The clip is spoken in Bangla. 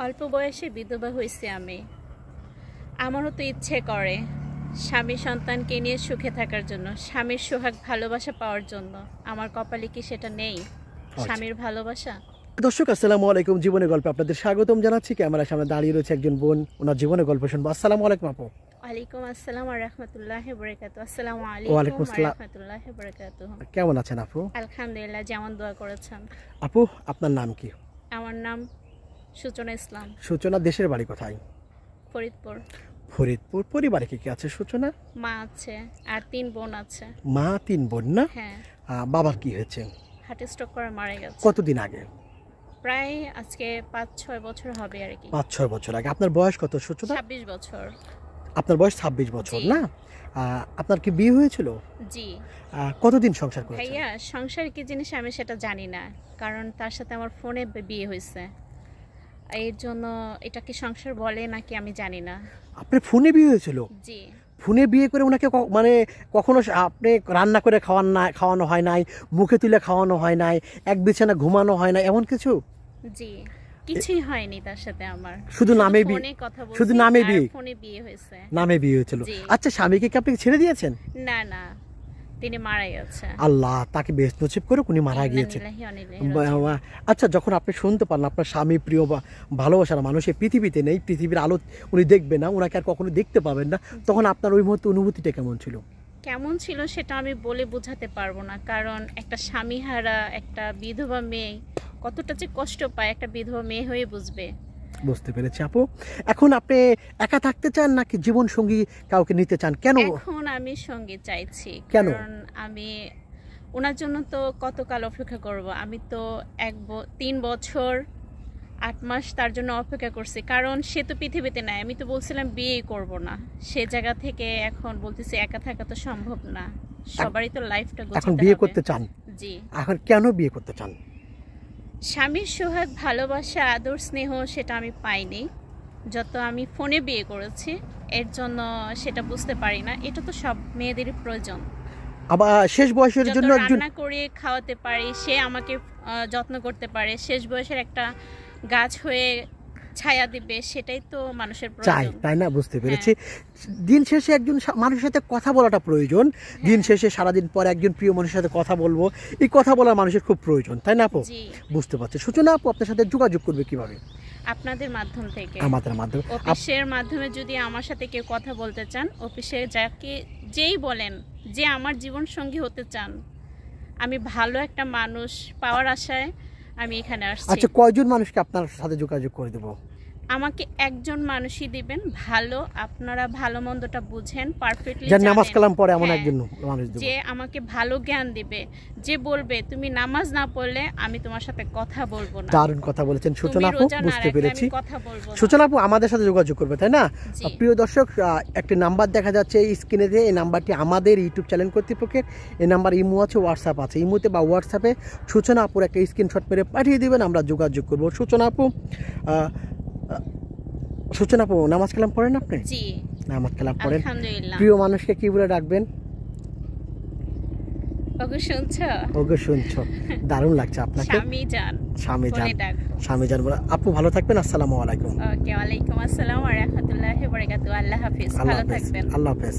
অল্প বয়সে বিধবা হয়েছি আমি। আমারও তো ইচ্ছে করে স্বামী সন্তানকে নিয়ে সুখে থাকার জন্য, স্বামীর সোহাগ ভালোবাসা পাওয়ার জন্য। আমার কপালে কি সেটা নেই, স্বামীর ভালোবাসা? দর্শক আসসালামু আলাইকুম, জীবনের গল্পে আপনাদের স্বাগতম জানাচ্ছি। ক্যামেরার সামনে দাঁড়িয়ে রয়েছে একজন বোন, ওনার জীবনের গল্প শুনবো। আসসালামু আলাইকুম আপু। ওয়ালাইকুম আসসালাম ওয়া রাহমাতুল্লাহি ওয়া বারাকাতুহু। আসসালামু ওয়ালাইকুম আলাইকুম ওয়া আসসালাম। রাহমাতুল্লাহি ওয়া বারাকাতুহু। কেমন আছেন আপু? আলহামদুলিল্লাহ, যেমন দোয়া করেছেন। আপু আপনার নাম কি? আমার নাম সূচনা ইসলাম। সূচনা, দেশের বাড়ি কোথায়? ফরিদপুর। ফরিদপুর। পরিবারে কি কি আছে সূচনা? মা আছে আর 3 বোন আছে। মা 3 বোন না? হ্যাঁ। বাবার কি হয়েছে? হার্ট স্ট্রোক করে মারা গেছে। কতদিন আগে? প্রায় আজকে 5-6 বছর হবে আর কি। 5-6 বছর আগে। আপনার বয়স কত সূচনা? 26 বছর। আপনার বয়স 26 বছর জি। না? আপনার কি বিয়ে হয়েছিল? জি। কতদিন সংসার করেছেন? ভাইয়া, সংসার কি জিনিস আমি সেটা জানি না, কারণ তার সাথে আমার ফোনে বিয়ে হয়েছে। এর জন্য এটা কি সংসার বলে নাকি আমি জানি না। আপনার ফোনে বিয়ে হয়েছিল? জি। ফোনে বিয়ে করে ওনাকে মানে কখনো আপনি রান্না করে খাওয়ানো হয় নাই, মুখে তুলে খাওয়ানো হয় নাই, এক বিছানা ঘুমানো হয় না, এমন কিছু? জি, কিছুই হয়নি তার সাথে আমার। শুধু নামে বিয়ে? ফোনে কথা বলছি, শুধু নামে বিয়ে? ফোনে বিয়ে হয়েছে। নামে বিয়ে হয়েছিল। জি। আচ্ছা, স্বামীকে কি আপনি ছেড়ে দিয়েছেন? না না, তিনি মারা গেছে। আল্লাহ তাকে বেহেশত নসিব করুক, উনি মারা গিয়েছেন। আচ্ছা, যখন আপনি শুনতে পারলেন আপনার স্বামী প্রিয় বা ভালোবাসার মানুষ এই পৃথিবীতে নেই, পৃথিবীর আলো উনি দেখবে না, ওনাকে আর কখনো দেখতে পাবেন না, তখন আপনার ওই মুহূর্তে অনুভূতিটা কেমন ছিল? কেমন ছিল সেটা আমি বলে বোঝাতে পারবো না, কারণ একটা স্বামীহারা একটা বিধবা মেয়ে কতটা যে কষ্ট পায় একটা বিধবা মেয়ে হয়ে বুঝবে। বুঝতে পেরেছি আপু। এখন আপনি একা থাকতে চান নাকি জীবন সঙ্গী কাউকে নিতে চান? কেন? এখন আমি সঙ্গী চাইছি। কেন? কারণ আমি ওনার জন্য তো কতকাল অপেক্ষা করব। আমি তো 3 বছর 8 মাস তার জন্য অপেক্ষা করছি, কারণ সে তো পৃথিবীতে নাই। আমি তো বলছিলাম বিয়েই করব না, সে জায়গা থেকে এখন বলতেছি একা থাকা তো সম্ভব না, সবারই তো লাইফটা গোছাতে হবে। এখন বিয়ে করতে চান? জি। এখন কেন বিয়ে করতে চান? স্বামীর সোহাগ ভালোবাসা আদর স্নেহ সেটা আমি পাইনি যত আমি ফোনে বিয়ে করেছি, এর জন্য সেটা বুঝতে পারি না। এটা তো সব মেয়েদেরই প্রয়োজন। আবার শেষ বয়সের জন্য রান্না করে খাওয়াতে পারি, সে আমাকে যত্ন করতে পারে, শেষ বয়সের একটা গাছ হয়ে ছায়া দিবে, সেটাই তো মানুষের চাই, প্রয়োজন, তাই না? বুঝতে পেরেছি। দিন শেষে একজন মানুষের সাথে কথা বলাটা প্রয়োজন। দিন শেষে সারাদিন পর একজন প্রিয় মানুষের সাথে কথা বলবো, এই কথা বলার মানুষের খুব প্রয়োজন, তাই না আপু? বুঝতে পারছি। সূচনা আপু আপনার সাথে যোগাযোগ করবে কিভাবে? আপনাদের মাধ্যম থেকে। আমাদের মাধ্যমে? অফিসের মাধ্যমে যদি আমার সাথে কেউ কথা বলতে চান, অফিসে যাকে যেই বলেন যে আমার জীবন সঙ্গী হতে চান, আমি ভালো একটা মানুষ পাওয়ার আশায় আমি এখানে আসছি। আচ্ছা, কয়জন মানুষকে আপনার সাথে যোগাযোগ করে দেব? আমাকে একজন মানুষই দিবেন, ভালো, আপনারা ভালো মন্দটা বুঝেন, পারফেক্টলি জানেন, নামাজ কালাম পড়ে এমন একজন মানুষ দেব, যে আমাকে ভালো জ্ঞান দিবে, যে বলবে তুমি নামাজ না পড়লে আমি তোমার সাথে কথা বলবো না। দারুণ কথা বলেছেন সূচনা আপু, বুঝতে পেরেছি। সূচনা আপু আমাদের সাথে যোগাযোগ করবে, তাই না? প্রিয় দর্শক, একটি নাম্বার দেখা যাচ্ছে এই স্ক্রিনে, এই নাম্বারটি আমাদের ইউটিউব চ্যানেল কর্তৃপক্ষের। এই নাম্বার ইমো আছে, হোয়াটসঅ্যাপ আছে। ইমোতে বা হোয়াটসঅ্যাপে সূচনা আপুর একটা স্ক্রিনশট মেরে পাঠিয়ে দিবেন, আমরা যোগাযোগ করব। সূচনা আপু, সূচনা আপু নামাজ কালাম পড়েন আপনি? জি, নামাজ কালাম পড়েন। আলহামদুলিল্লাহ। প্রিয় মানুষকে কি বলে ডাকবেন? ওগো শুনছো? ওগো শুনছো। দারুণ লাগছে আপনাকে। স্বামী জান। স্বামী জান, স্বামী জান বলে। আপু ভালো থাকবেন। আসসালামু আলাইকুম। ওকে, ওয়ালাইকুম আসসালাম ওয়া রাহমাতুল্লাহি ওয়া বারাকাতুহু। আল্লাহ হাফেজ। ভালো থাকবেন। আল্লাহ হাফেজ।